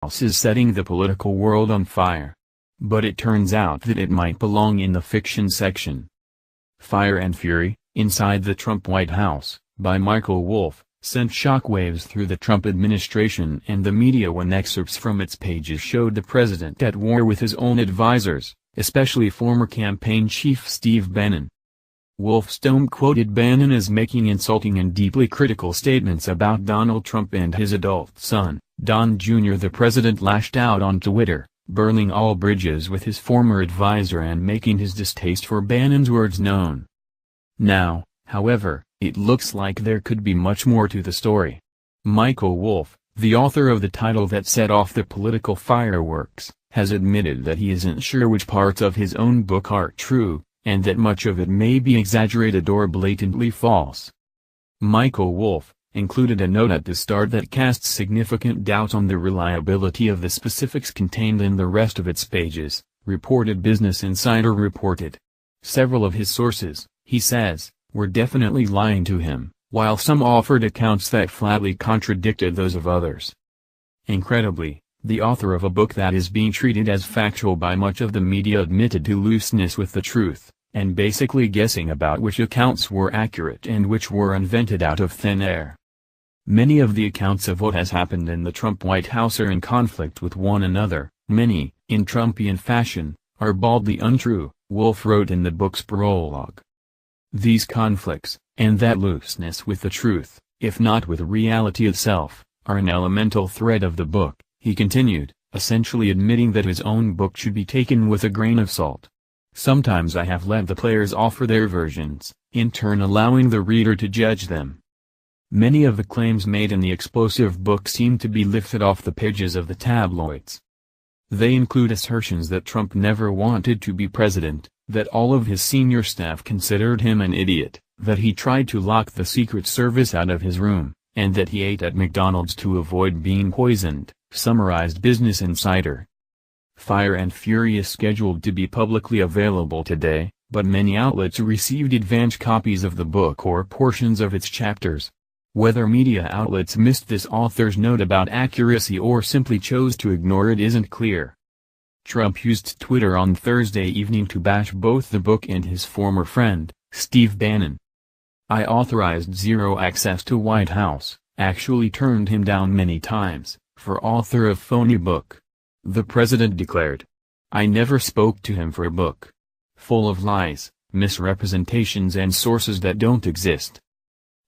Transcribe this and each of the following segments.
is setting the political world on fire. But it turns out that it might belong in the fiction section. Fire and Fury, Inside the Trump White House, by Michael Wolff, sent shockwaves through the Trump administration and the media when excerpts from its pages showed the president at war with his own advisors, especially former campaign chief Steve Bannon. Wolff's tome quoted Bannon as making insulting and deeply critical statements about Donald Trump and his adult son, Don Jr. The president lashed out on Twitter, burning all bridges with his former advisor and making his distaste for Bannon's words known. Now, however, it looks like there could be much more to the story. Michael Wolff, the author of the title that set off the political fireworks, has admitted that he isn't sure which parts of his own book are true, and that much of it may be exaggerated or blatantly false. Michael Wolff included a note at the start that casts significant doubt on the reliability of the specifics contained in the rest of its pages, reported Business Insider reported. Several of his sources, he says, were definitely lying to him, while some offered accounts that flatly contradicted those of others. Incredibly, the author of a book that is being treated as factual by much of the media admitted to looseness with the truth, and basically guessing about which accounts were accurate and which were invented out of thin air. Many of the accounts of what has happened in the Trump White House are in conflict with one another. Many, in Trumpian fashion, are baldly untrue, Wolff wrote in the book's prologue. These conflicts, and that looseness with the truth, if not with reality itself, are an elemental thread of the book, he continued, essentially admitting that his own book should be taken with a grain of salt. Sometimes I have let the players offer their versions, in turn allowing the reader to judge them. Many of the claims made in the explosive book seem to be lifted off the pages of the tabloids. They include assertions that Trump never wanted to be president, that all of his senior staff considered him an idiot, that he tried to lock the Secret Service out of his room, and that he ate at McDonald's to avoid being poisoned, summarized Business Insider. Fire and Fury is scheduled to be publicly available today, but many outlets received advance copies of the book or portions of its chapters. Whether media outlets missed this author's note about accuracy or simply chose to ignore it isn't clear. Trump used Twitter on Thursday evening to bash both the book and his former friend, Steve Bannon. "I authorized zero access to White House, actually turned him down many times, for author of phony book," the president declared. "I never spoke to him for a book. Full of lies, misrepresentations and sources that don't exist.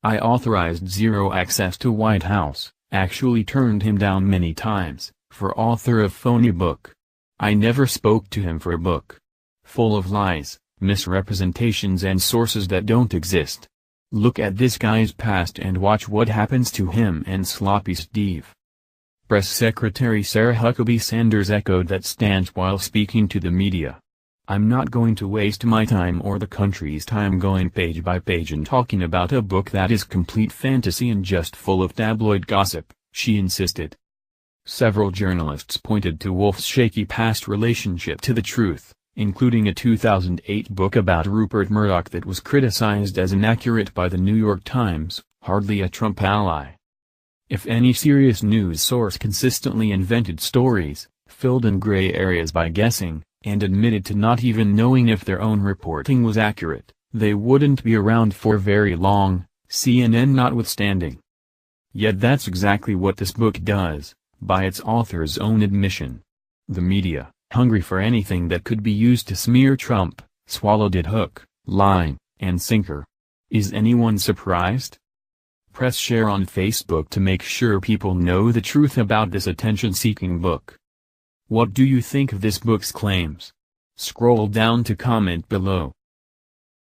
I authorized zero access to White House, actually turned him down many times, for author of phony book. I never spoke to him for a book. Full of lies, misrepresentations and sources that don't exist. Look at this guy's past and watch what happens to him and Sloppy Steve." Press Secretary Sarah Huckabee Sanders echoed that stance while speaking to the media. "I'm not going to waste my time or the country's time going page by page and talking about a book that is complete fantasy and just full of tabloid gossip," she insisted. Several journalists pointed to Wolff's shaky past relationship to the truth, including a 2008 book about Rupert Murdoch that was criticized as inaccurate by the New York Times, hardly a Trump ally. If any serious news source consistently invented stories, filled in gray areas by guessing, and admitted to not even knowing if their own reporting was accurate, they wouldn't be around for very long, CNN notwithstanding. Yet that's exactly what this book does, by its author's own admission. The media, hungry for anything that could be used to smear Trump, swallowed it hook, line, and sinker. Is anyone surprised? Press share on Facebook to make sure people know the truth about this attention-seeking book. What do you think of this book's claims? Scroll down to comment below.